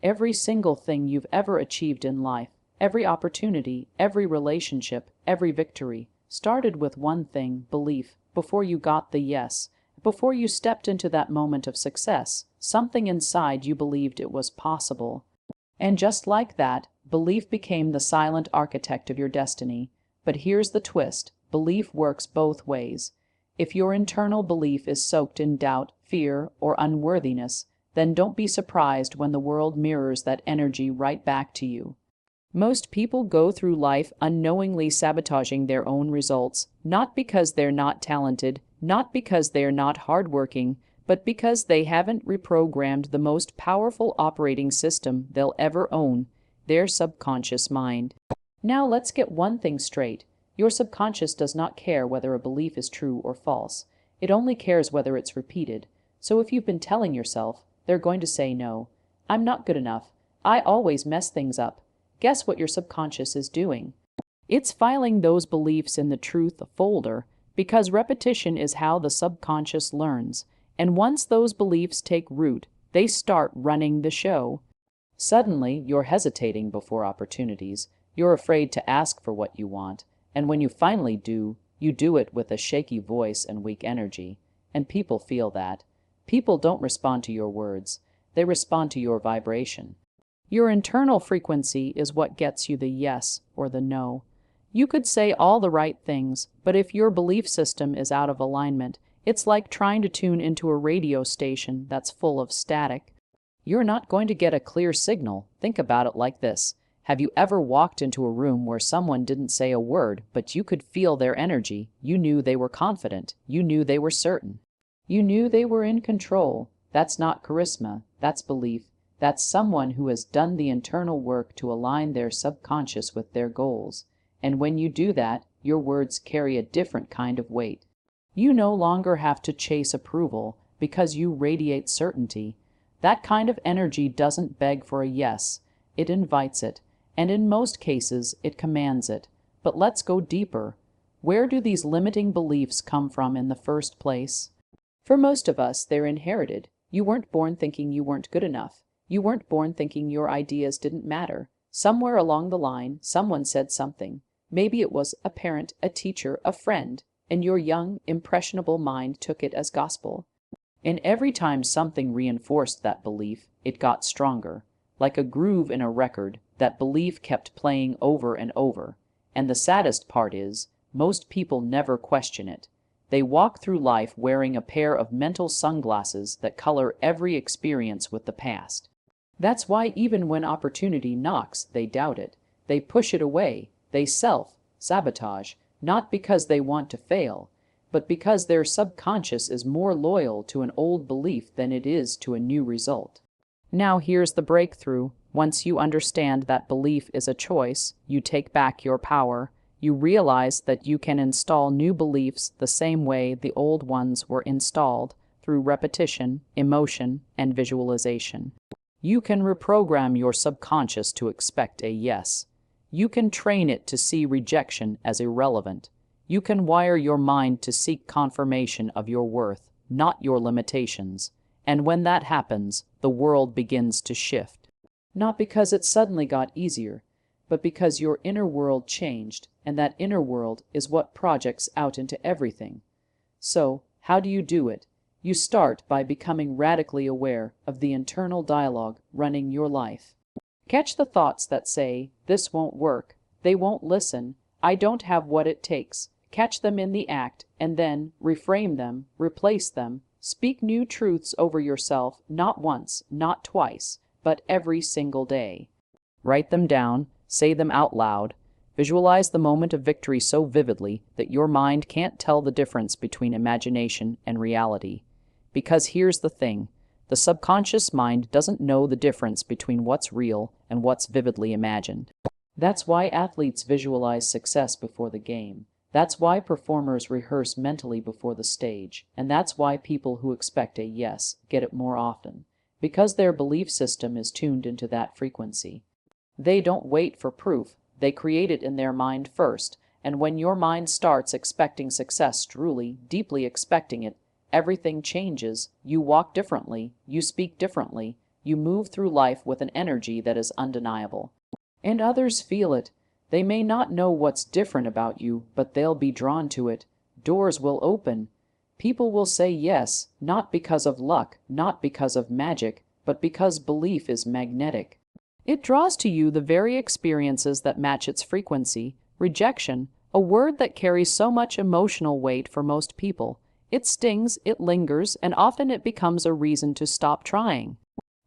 Every single thing you've ever achieved in life, every opportunity, every relationship, every victory, started with one thing, belief, before you got the yes. Before you stepped into that moment of success, something inside you believed it was possible. And just like that, belief became the silent architect of your destiny. But here's the twist: belief works both ways. If your internal belief is soaked in doubt, fear, or unworthiness, then don't be surprised when the world mirrors that energy right back to you. Most people go through life unknowingly sabotaging their own results, not because they're not talented, not because they're not hardworking, but because they haven't reprogrammed the most powerful operating system they'll ever own, their subconscious mind. Now let's get one thing straight. Your subconscious does not care whether a belief is true or false. It only cares whether it's repeated. So if you've been telling yourself, they're going to say no, I'm not good enough, I always mess things up, guess what your subconscious is doing? It's filing those beliefs in the truth folder, because repetition is how the subconscious learns. And once those beliefs take root, they start running the show. Suddenly, you're hesitating before opportunities. You're afraid to ask for what you want. And when you finally do, you do it with a shaky voice and weak energy. And people feel that. People don't respond to your words. They respond to your vibration. Your internal frequency is what gets you the yes or the no. You could say all the right things, but if your belief system is out of alignment, it's like trying to tune into a radio station that's full of static. You're not going to get a clear signal. Think about it like this. Have you ever walked into a room where someone didn't say a word, but you could feel their energy? You knew they were confident. You knew they were certain. You knew they were in control. That's not charisma. That's belief. That's someone who has done the internal work to align their subconscious with their goals. And when you do that, your words carry a different kind of weight. You no longer have to chase approval because you radiate certainty. That kind of energy doesn't beg for a yes. It invites it. And in most cases, it commands it. But let's go deeper. Where do these limiting beliefs come from in the first place? For most of us, they're inherited. You weren't born thinking you weren't good enough. You weren't born thinking your ideas didn't matter. Somewhere along the line, someone said something. Maybe it was a parent, a teacher, a friend, and your young, impressionable mind took it as gospel. And every time something reinforced that belief, it got stronger. Like a groove in a record, that belief kept playing over and over. And the saddest part is, most people never question it. They walk through life wearing a pair of mental sunglasses that color every experience with the past. That's why even when opportunity knocks, they doubt it. They push it away. They self-sabotage, not because they want to fail, but because their subconscious is more loyal to an old belief than it is to a new result. Now here's the breakthrough. Once you understand that belief is a choice, you take back your power. You realize that you can install new beliefs the same way the old ones were installed, through repetition, emotion, and visualization. You can reprogram your subconscious to expect a yes. You can train it to see rejection as irrelevant. You can wire your mind to seek confirmation of your worth, not your limitations. And when that happens, the world begins to shift. Not because it suddenly got easier, but because your inner world changed, and that inner world is what projects out into everything. So, how do you do it? You start by becoming radically aware of the internal dialogue running your life. Catch the thoughts that say, "This won't work," "They won't listen," "I don't have what it takes." Catch them in the act, and then reframe them, replace them. Speak new truths over yourself, not once, not twice, but every single day. Write them down, say them out loud. Visualize the moment of victory so vividly that your mind can't tell the difference between imagination and reality. Because here's the thing, the subconscious mind doesn't know the difference between what's real and what's vividly imagined. That's why athletes visualize success before the game. That's why performers rehearse mentally before the stage. And that's why people who expect a yes get it more often. Because their belief system is tuned into that frequency. They don't wait for proof. They create it in their mind first. And when your mind starts expecting success, truly, deeply expecting it, everything changes. You walk differently. You speak differently. You move through life with an energy that is undeniable. And others feel it. They may not know what's different about you, but they'll be drawn to it. Doors will open. People will say yes, not because of luck, not because of magic, but because belief is magnetic. It draws to you the very experiences that match its frequency. Rejection, a word that carries so much emotional weight for most people. It stings, it lingers, and often it becomes a reason to stop trying.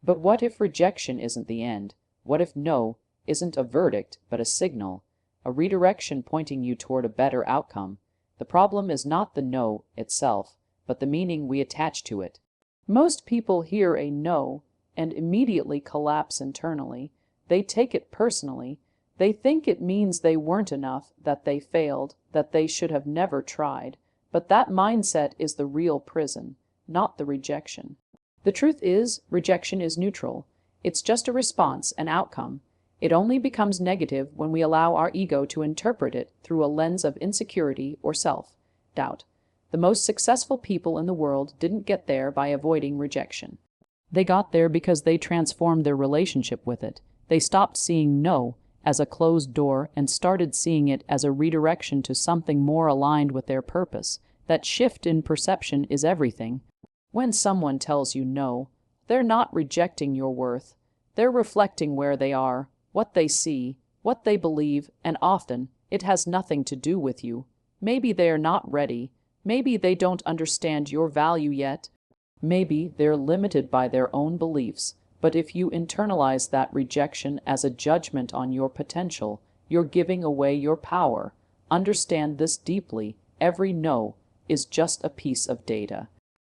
But what if rejection isn't the end? What if no isn't a verdict, but a signal, a redirection pointing you toward a better outcome? The problem is not the no itself, but the meaning we attach to it. Most people hear a no and immediately collapse internally. They take it personally. They think it means they weren't enough, that they failed, that they should have never tried. But that mindset is the real prison, not the rejection. The truth is, rejection is neutral. It's just a response, an outcome. It only becomes negative when we allow our ego to interpret it through a lens of insecurity or self-doubt. The most successful people in the world didn't get there by avoiding rejection. They got there because they transformed their relationship with it. They stopped seeing no as a closed door and started seeing it as a redirection to something more aligned with their purpose. That shift in perception is everything. When someone tells you no, they're not rejecting your worth. They're reflecting where they are, what they see, what they believe, and often it has nothing to do with you. Maybe they're not ready. Maybe they don't understand your value yet. Maybe they're limited by their own beliefs. But if you internalize that rejection as a judgment on your potential, you're giving away your power. Understand this deeply. Every no is just a piece of data.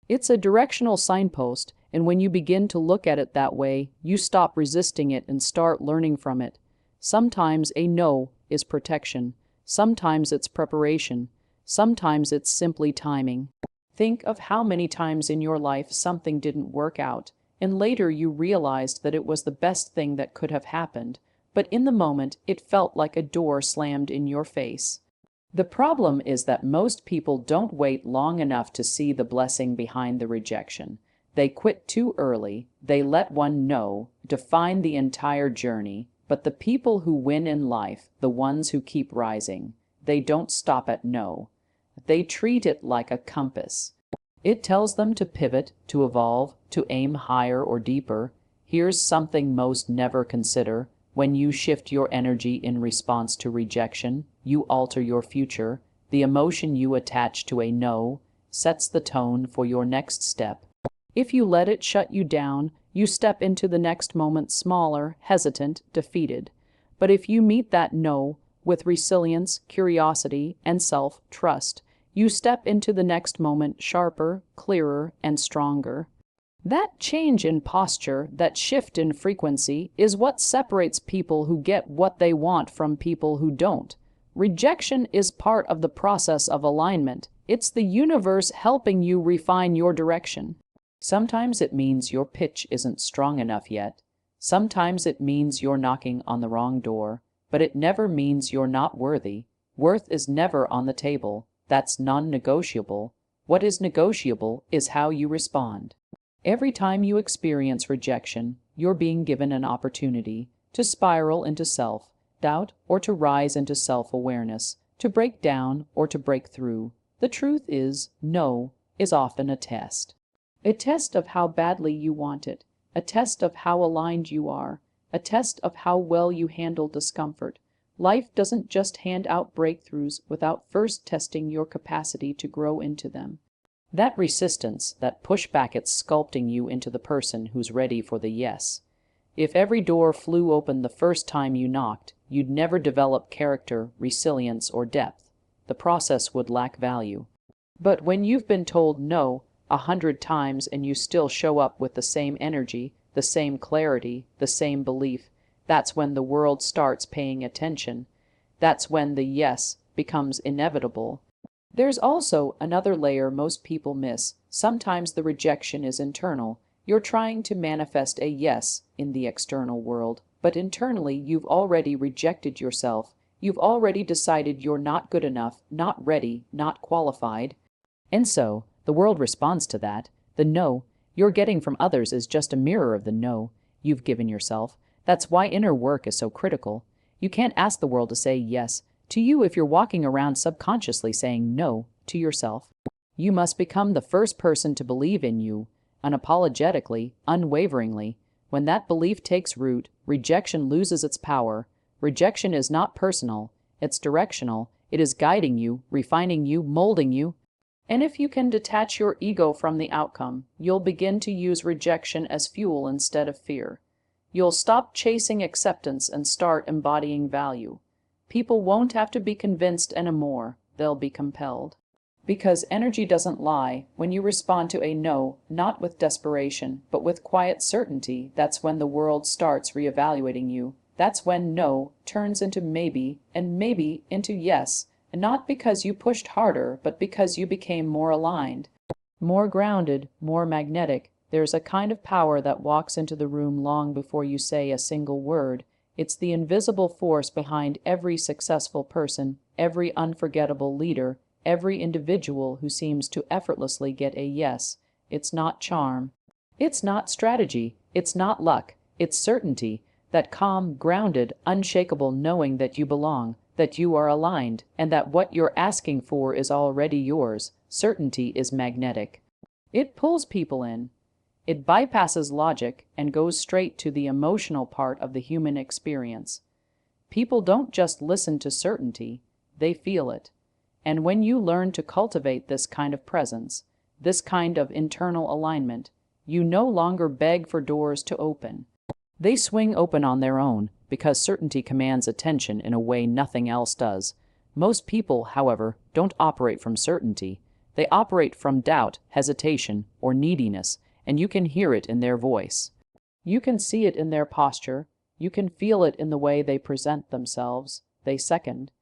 It's a directional signpost, and when you begin to look at it that way, you stop resisting it and start learning from it. Sometimes a no is protection. Sometimes it's preparation. Sometimes it's simply timing. Think of how many times in your life something didn't work out, and later you realized that it was the best thing that could have happened, but in the moment it felt like a door slammed in your face. The problem is that most people don't wait long enough to see the blessing behind the rejection. They quit too early. They let one no define the entire journey. But the people who win in life, the ones who keep rising, they don't stop at no. They treat it like a compass. It tells them to pivot, to evolve, to aim higher or deeper. Here's something most never consider. When you shift your energy in response to rejection, you alter your future. The emotion you attach to a no sets the tone for your next step. If you let it shut you down, you step into the next moment smaller, hesitant, defeated. But if you meet that no with resilience, curiosity, and self-trust, you step into the next moment sharper, clearer, and stronger. That change in posture, that shift in frequency, is what separates people who get what they want from people who don't. Rejection is part of the process of alignment. It's the universe helping you refine your direction. Sometimes it means your pitch isn't strong enough yet. Sometimes it means you're knocking on the wrong door. But it never means you're not worthy. Worth is never on the table. That's non-negotiable. What is negotiable is how you respond. Every time you experience rejection, you're being given an opportunity to spiral into self-doubt or to rise into self-awareness, to break down or to break through. The truth is, no is often a test. A test of how badly you want it, a test of how aligned you are, a test of how well you handle discomfort. Life doesn't just hand out breakthroughs without first testing your capacity to grow into them. That resistance, that pushback, it's sculpting you into the person who's ready for the yes. If every door flew open the first time you knocked, you'd never develop character, resilience, or depth. The process would lack value. But when you've been told no 100 times and you still show up with the same energy, the same clarity, the same belief, that's when the world starts paying attention. That's when the yes becomes inevitable. There's also another layer most people miss. Sometimes the rejection is internal. You're trying to manifest a yes in the external world, but internally you've already rejected yourself. You've already decided you're not good enough, not ready, not qualified. And so, the world responds to that, the no, you're getting from others is just a mirror of the no you've given yourself. That's why inner work is so critical. You can't ask the world to say yes to you if you're walking around subconsciously saying no to yourself. You must become the first person to believe in you, unapologetically, unwaveringly. When that belief takes root, rejection loses its power. Rejection is not personal, it's directional. It is guiding you, refining you, molding you. And if you can detach your ego from the outcome, you'll begin to use rejection as fuel instead of fear. You'll stop chasing acceptance and start embodying value. People won't have to be convinced anymore, they'll be compelled. Because energy doesn't lie. When you respond to a no, not with desperation, but with quiet certainty, that's when the world starts reevaluating you. That's when no turns into maybe, and maybe into yes, and not because you pushed harder, but because you became more aligned, more grounded, more magnetic. There's a kind of power that walks into the room long before you say a single word. It's the invisible force behind every successful person, every unforgettable leader, every individual who seems to effortlessly get a yes. It's not charm. It's not strategy. It's not luck. It's certainty. That calm, grounded, unshakable knowing that you belong, that you are aligned, and that what you're asking for is already yours. Certainty is magnetic. It pulls people in. It bypasses logic and goes straight to the emotional part of the human experience. People don't just listen to certainty, they feel it. And when you learn to cultivate this kind of presence, this kind of internal alignment, you no longer beg for doors to open. They swing open on their own, because certainty commands attention in a way nothing else does. Most people, however, don't operate from certainty. They operate from doubt, hesitation, or neediness, and you can hear it in their voice. You can see it in their posture. You can feel it in the way they present themselves. They second,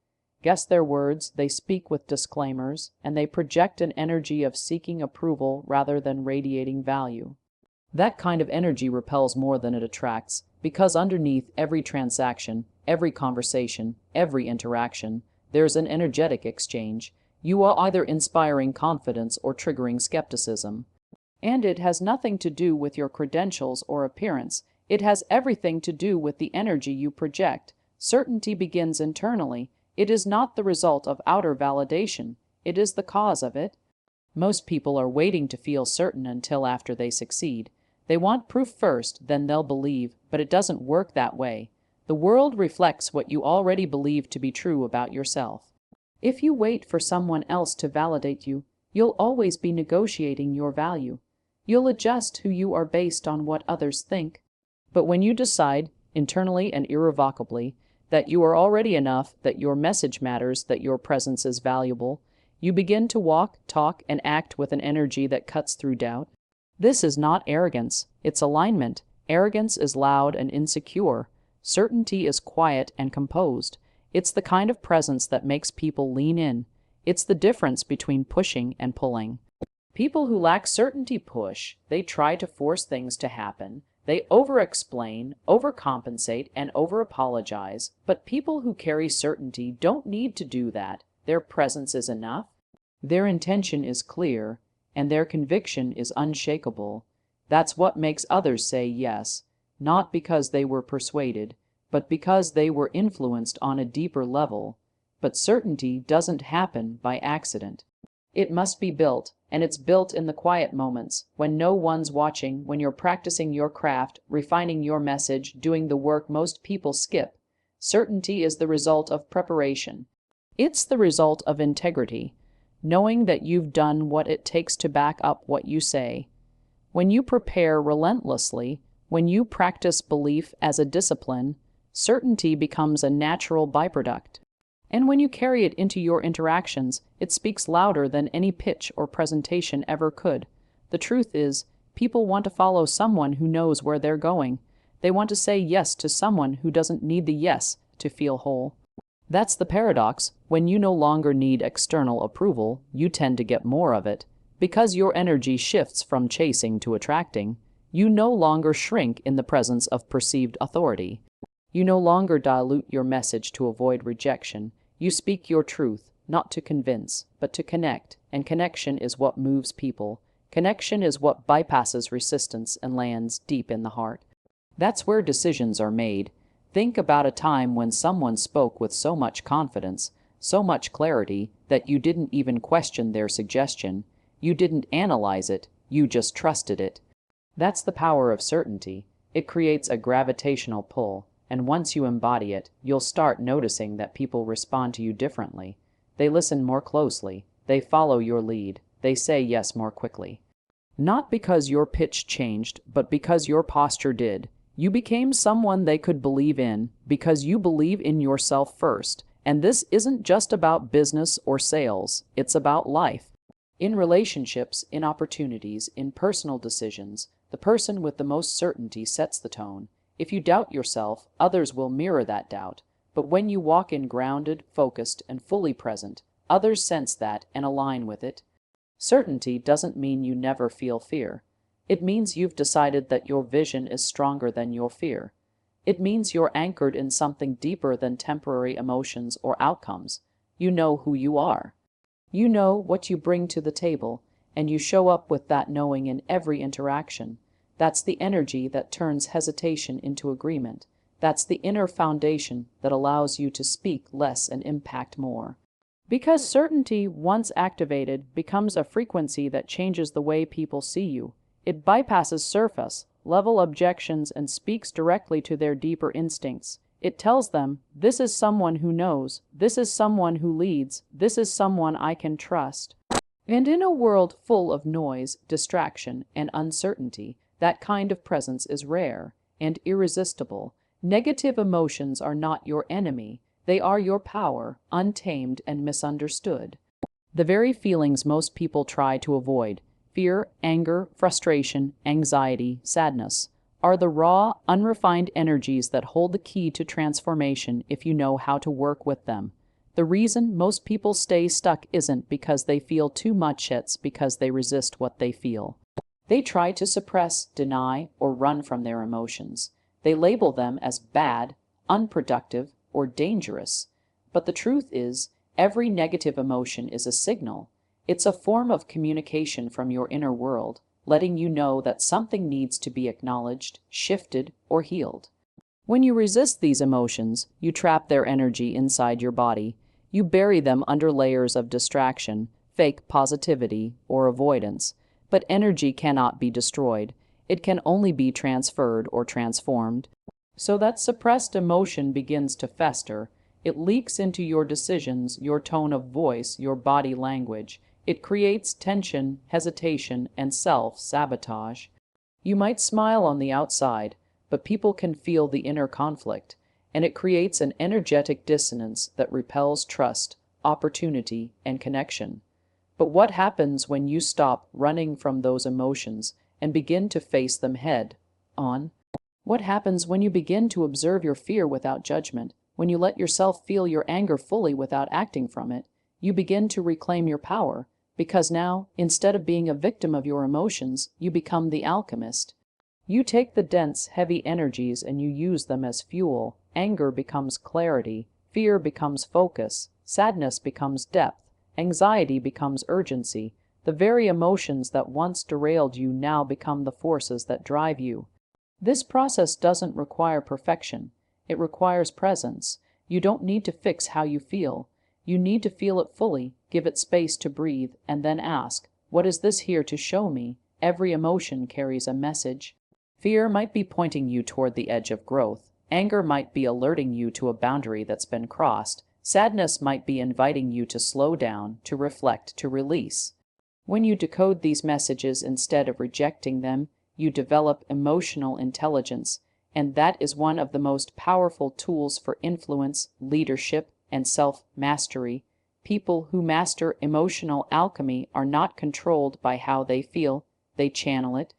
guess their words, they speak with disclaimers, and they project an energy of seeking approval rather than radiating value. That kind of energy repels more than it attracts, because underneath every transaction, every conversation, every interaction, there's an energetic exchange. You are either inspiring confidence or triggering skepticism. And it has nothing to do with your credentials or appearance. It has everything to do with the energy you project. Certainty begins internally. It is not the result of outer validation. It is the cause of it. Most people are waiting to feel certain until after they succeed. They want proof first, then they'll believe, but it doesn't work that way. The world reflects what you already believe to be true about yourself. If you wait for someone else to validate you, you'll always be negotiating your value. You'll adjust who you are based on what others think. But when you decide, internally and irrevocably, that you are already enough, that your message matters, that your presence is valuable, you begin to walk, talk, and act with an energy that cuts through doubt. This is not arrogance, it's alignment. Arrogance is loud and insecure. Certainty is quiet and composed. It's the kind of presence that makes people lean in. It's the difference between pushing and pulling. People who lack certainty push. They try to force things to happen. They over-explain, overcompensate, and over-apologize. But people who carry certainty don't need to do that. Their presence is enough. Their intention is clear, and their conviction is unshakable. That's what makes others say yes, not because they were persuaded, but because they were influenced on a deeper level. But certainty doesn't happen by accident. It must be built, and it's built in the quiet moments, when no one's watching, when you're practicing your craft, refining your message, doing the work most people skip. Certainty is the result of preparation. It's the result of integrity, knowing that you've done what it takes to back up what you say. When you prepare relentlessly, when you practice belief as a discipline, certainty becomes a natural byproduct. And when you carry it into your interactions, it speaks louder than any pitch or presentation ever could. The truth is, people want to follow someone who knows where they're going. They want to say yes to someone who doesn't need the yes to feel whole. That's the paradox. When you no longer need external approval, you tend to get more of it. Because your energy shifts from chasing to attracting, you no longer shrink in the presence of perceived authority. You no longer dilute your message to avoid rejection. You speak your truth, not to convince, but to connect, and connection is what moves people. Connection is what bypasses resistance and lands deep in the heart. That's where decisions are made. Think about a time when someone spoke with so much confidence, so much clarity, that you didn't even question their suggestion. You didn't analyze it, you just trusted it. That's the power of certainty. It creates a gravitational pull, and once you embody it, you'll start noticing that people respond to you differently. They listen more closely, they follow your lead, they say yes more quickly. Not because your pitch changed, but because your posture did. You became someone they could believe in, because you believe in yourself first. And this isn't just about business or sales, it's about life. In relationships, in opportunities, in personal decisions, the person with the most certainty sets the tone. If you doubt yourself, others will mirror that doubt. But when you walk in grounded, focused, and fully present, others sense that and align with it. Certainty doesn't mean you never feel fear. It means you've decided that your vision is stronger than your fear. It means you're anchored in something deeper than temporary emotions or outcomes. You know who you are. You know what you bring to the table, and you show up with that knowing in every interaction. That's the energy that turns hesitation into agreement. That's the inner foundation that allows you to speak less and impact more. Because certainty, once activated, becomes a frequency that changes the way people see you. It bypasses surface level objections and speaks directly to their deeper instincts. It tells them, this is someone who knows, this is someone who leads, this is someone I can trust. And in a world full of noise, distraction, and uncertainty, that kind of presence is rare and irresistible. Negative emotions are not your enemy. They are your power, untamed and misunderstood. The very feelings most people try to avoid, fear, anger, frustration, anxiety, sadness, are the raw, unrefined energies that hold the key to transformation if you know how to work with them. The reason most people stay stuck isn't because they feel too much, it's because they resist what they feel. They try to suppress, deny, or run from their emotions. They label them as bad, unproductive, or dangerous. But the truth is, every negative emotion is a signal. It's a form of communication from your inner world, letting you know that something needs to be acknowledged, shifted, or healed. When you resist these emotions, you trap their energy inside your body. You bury them under layers of distraction, fake positivity, or avoidance. But energy cannot be destroyed. It can only be transferred or transformed. So that suppressed emotion begins to fester. It leaks into your decisions, your tone of voice, your body language. It creates tension, hesitation, and self-sabotage. You might smile on the outside, but people can feel the inner conflict, and it creates an energetic dissonance that repels trust, opportunity, and connection. But what happens when you stop running from those emotions and begin to face them head on? What happens when you begin to observe your fear without judgment? When you let yourself feel your anger fully without acting from it, you begin to reclaim your power, because now, instead of being a victim of your emotions, you become the alchemist. You take the dense, heavy energies and you use them as fuel. Anger becomes clarity, fear becomes focus, sadness becomes depth, anxiety becomes urgency. The very emotions that once derailed you now become the forces that drive you. This process doesn't require perfection. It requires presence. You don't need to fix how you feel. You need to feel it fully, give it space to breathe, and then ask, what is this here to show me? Every emotion carries a message. Fear might be pointing you toward the edge of growth. Anger might be alerting you to a boundary that's been crossed. Sadness might be inviting you to slow down, to reflect, to release. When you decode these messages instead of rejecting them, you develop emotional intelligence, and that is one of the most powerful tools for influence, leadership, and self-mastery. People who master emotional alchemy are not controlled by how they feel, they channel it.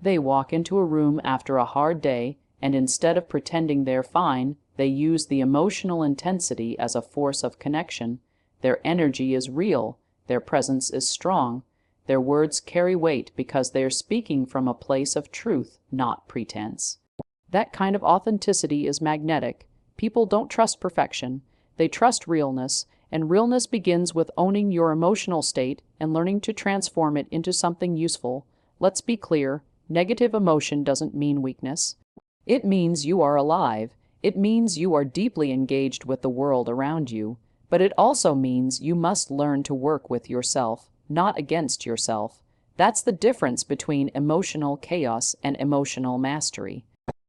They walk into a room after a hard day, and instead of pretending they're fine, they use the emotional intensity as a force of connection. Their energy is real, their presence is strong. Their words carry weight because they are speaking from a place of truth, not pretense. That kind of authenticity is magnetic. People don't trust perfection. They trust realness, And realness begins with owning your emotional state and learning to transform it into something useful. Let's be clear, negative emotion doesn't mean weakness. It means you are alive. It means you are deeply engaged with the world around you. But it also means you must learn to work with yourself, not against yourself. That's the difference between emotional chaos and emotional mastery.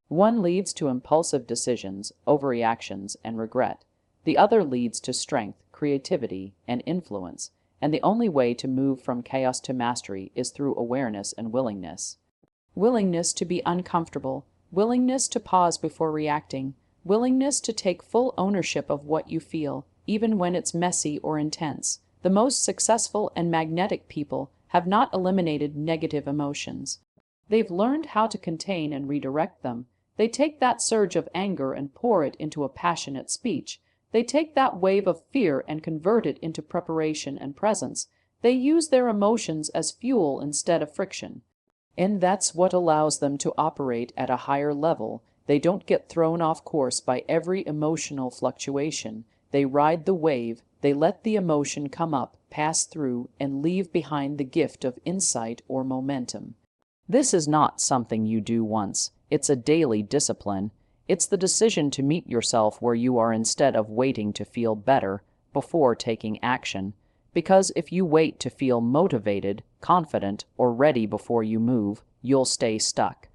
One leads to impulsive decisions, overreactions, and regret. The other leads to strength, creativity, and influence. And the only way to move from chaos to mastery is through awareness and willingness. Willingness to be uncomfortable, willingness to pause before reacting, willingness to take full ownership of what you feel, even when it's messy or intense. The most successful and magnetic people have not eliminated negative emotions. They've learned how to contain and redirect them. They take that surge of anger and pour it into a passionate speech. They take that wave of fear and convert it into preparation and presence. They use their emotions as fuel instead of friction. And that's what allows them to operate at a higher level. They don't get thrown off course by every emotional fluctuation. They ride the wave. They let the emotion come up, pass through, and leave behind the gift of insight or momentum. This is not something you do once. It's a daily discipline. It's the decision to meet yourself where you are instead of waiting to feel better before taking action. Because if you wait to feel motivated, confident, or ready before you move, you'll stay stuck.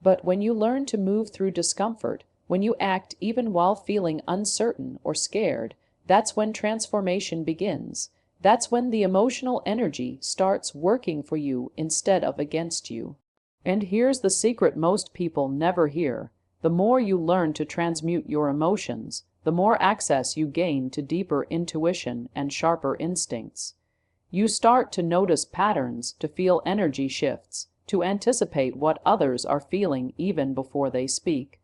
But when you learn to move through discomfort, when you act even while feeling uncertain or scared, that's when transformation begins. That's when the emotional energy starts working for you instead of against you. And here's the secret most people never hear. The more you learn to transmute your emotions, the more access you gain to deeper intuition and sharper instincts. You start to notice patterns, to feel energy shifts, to anticipate what others are feeling even before they speak.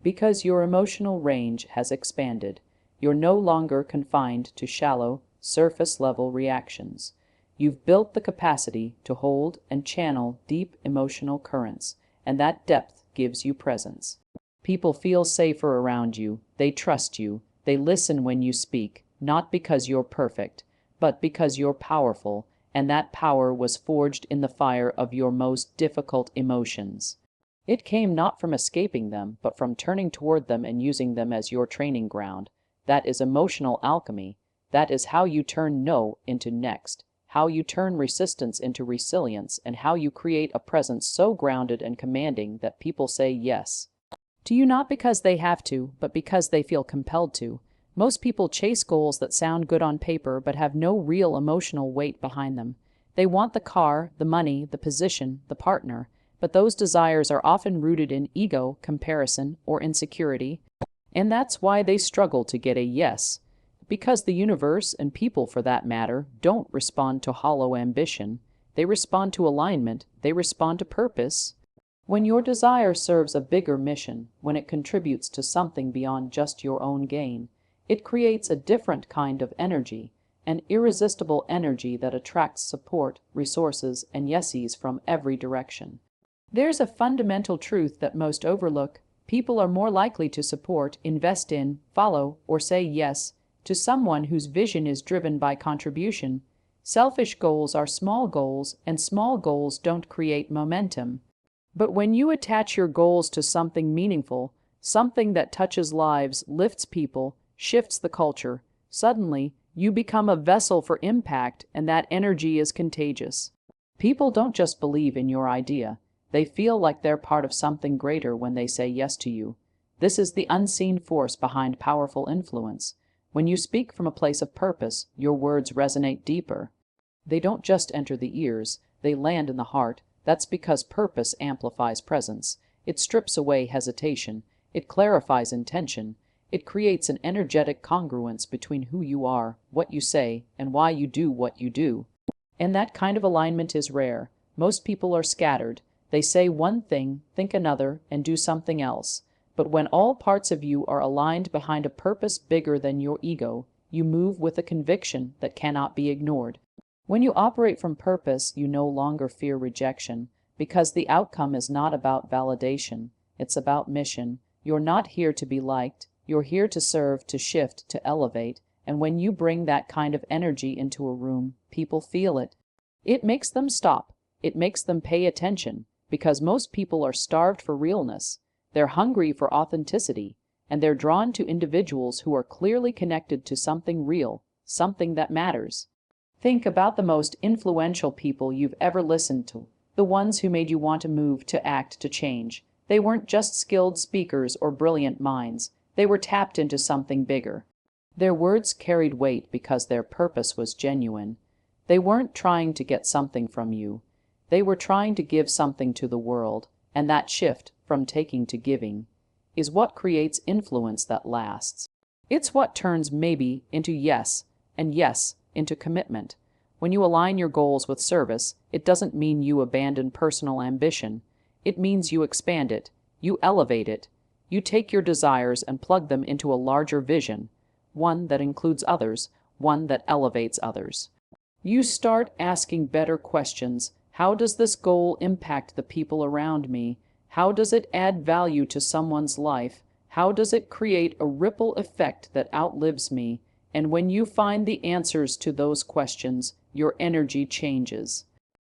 Because your emotional range has expanded. You're no longer confined to shallow, surface-level reactions. You've built the capacity to hold and channel deep emotional currents, and that depth gives you presence. People feel safer around you, they trust you, they listen when you speak, not because you're perfect, but because you're powerful, and that power was forged in the fire of your most difficult emotions. It came not from escaping them, but from turning toward them and using them as your training ground. That is emotional alchemy. That is how you turn no into next, how you turn resistance into resilience, and how you create a presence so grounded and commanding that people say yes to you not because they have to, but because they feel compelled to. Most people chase goals that sound good on paper but have no real emotional weight behind them. They want the car, the money, the position, the partner, but those desires are often rooted in ego, comparison, or insecurity, and that's why they struggle to get a yes. Because the universe, and people for that matter, don't respond to hollow ambition. They respond to alignment. They respond to purpose. When your desire serves a bigger mission, when it contributes to something beyond just your own gain, it creates a different kind of energy, an irresistible energy that attracts support, resources, and yeses from every direction. There's a fundamental truth that most overlook. People are more likely to support, invest in, follow, or say yes to someone whose vision is driven by contribution. Selfish goals are small goals, and small goals don't create momentum. But when you attach your goals to something meaningful, something that touches lives, lifts people, shifts the culture, suddenly you become a vessel for impact, and that energy is contagious. People don't just believe in your idea. They feel like they're part of something greater when they say yes to you. This is the unseen force behind powerful influence. When you speak from a place of purpose, your words resonate deeper. They don't just enter the ears, they land in the heart. That's because purpose amplifies presence. It strips away hesitation. It clarifies intention. It creates an energetic congruence between who you are, what you say, and why you do what you do. And that kind of alignment is rare. Most people are scattered. They say one thing, think another, and do something else. But when all parts of you are aligned behind a purpose bigger than your ego, you move with a conviction that cannot be ignored. When you operate from purpose, you no longer fear rejection, because the outcome is not about validation, it's about mission. You're not here to be liked, you're here to serve, to shift, to elevate, And when you bring that kind of energy into a room, people feel it. It makes them stop. It makes them pay attention, because most people are starved for realness. They're hungry for authenticity, and they're drawn to individuals who are clearly connected to something real, something that matters. Think about the most influential people you've ever listened to, the ones who made you want to move, to act, to change. They weren't just skilled speakers or brilliant minds. They were tapped into something bigger. Their words carried weight because their purpose was genuine. They weren't trying to get something from you. They were trying to give something to the world, and that shift from taking to giving is what creates influence that lasts. It's what turns maybe into yes, and yes into commitment. When you align your goals with service, it doesn't mean you abandon personal ambition. It means you expand it, you elevate it, you take your desires and plug them into a larger vision, one that includes others, one that elevates others. You start asking better questions. How does this goal impact the people around me? How does it add value to someone's life? How does it create a ripple effect that outlives me? And when you find the answers to those questions, your energy changes.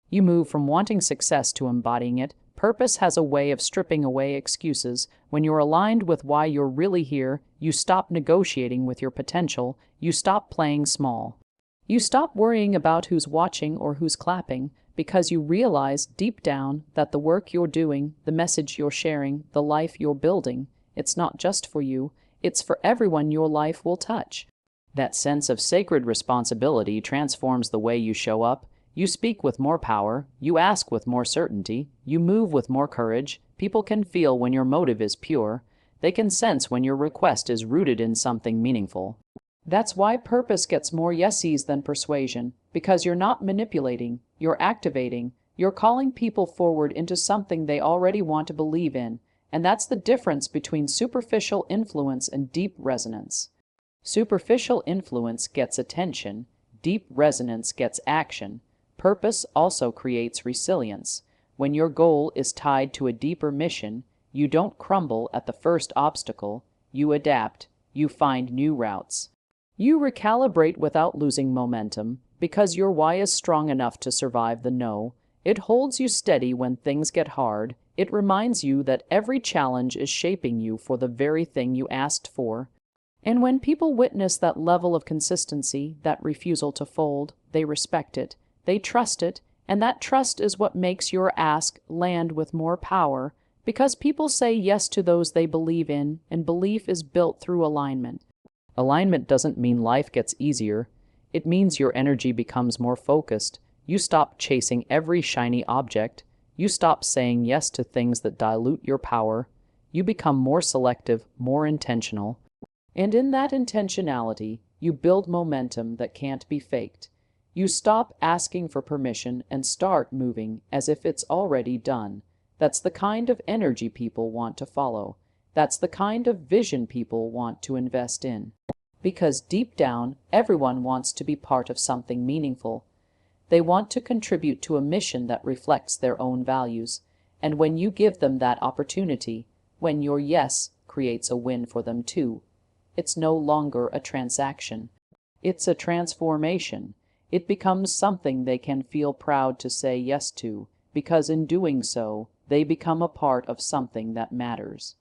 You move from wanting success to embodying it. Purpose has a way of stripping away excuses. When you're aligned with why you're really here, you stop negotiating with your potential. You stop playing small. You stop worrying about who's watching or who's clapping, because you realize deep down that the work you're doing, the message you're sharing, the life you're building, it's not just for you, it's for everyone your life will touch. That sense of sacred responsibility transforms the way you show up. You speak with more power, you ask with more certainty, you move with more courage. People can feel when your motive is pure. They can sense when your request is rooted in something meaningful. That's why purpose gets more yeses than persuasion, because you're not manipulating, you're activating, you're calling people forward into something they already want to believe in, and that's the difference between superficial influence and deep resonance. Superficial influence gets attention, deep resonance gets action. Purpose also creates resilience. When your goal is tied to a deeper mission, you don't crumble at the first obstacle, you adapt, you find new routes. You recalibrate without losing momentum, because your why is strong enough to survive the no. It holds you steady when things get hard. It reminds you that every challenge is shaping you for the very thing you asked for. And when people witness that level of consistency, that refusal to fold, they respect it, they trust it, and that trust is what makes your ask land with more power, because people say yes to those they believe in, and belief is built through alignment. Alignment doesn't mean life gets easier. It means your energy becomes more focused. You stop chasing every shiny object. You stop saying yes to things that dilute your power. You become more selective, more intentional. And in that intentionality, you build momentum that can't be faked. You stop asking for permission and start moving as if it's already done. That's the kind of energy people want to follow. That's the kind of vision people want to invest in. Because deep down, everyone wants to be part of something meaningful. They want to contribute to a mission that reflects their own values. And when you give them that opportunity, when your yes creates a win for them too, it's no longer a transaction. It's a transformation. It becomes something they can feel proud to say yes to, because in doing so, they become a part of something that matters.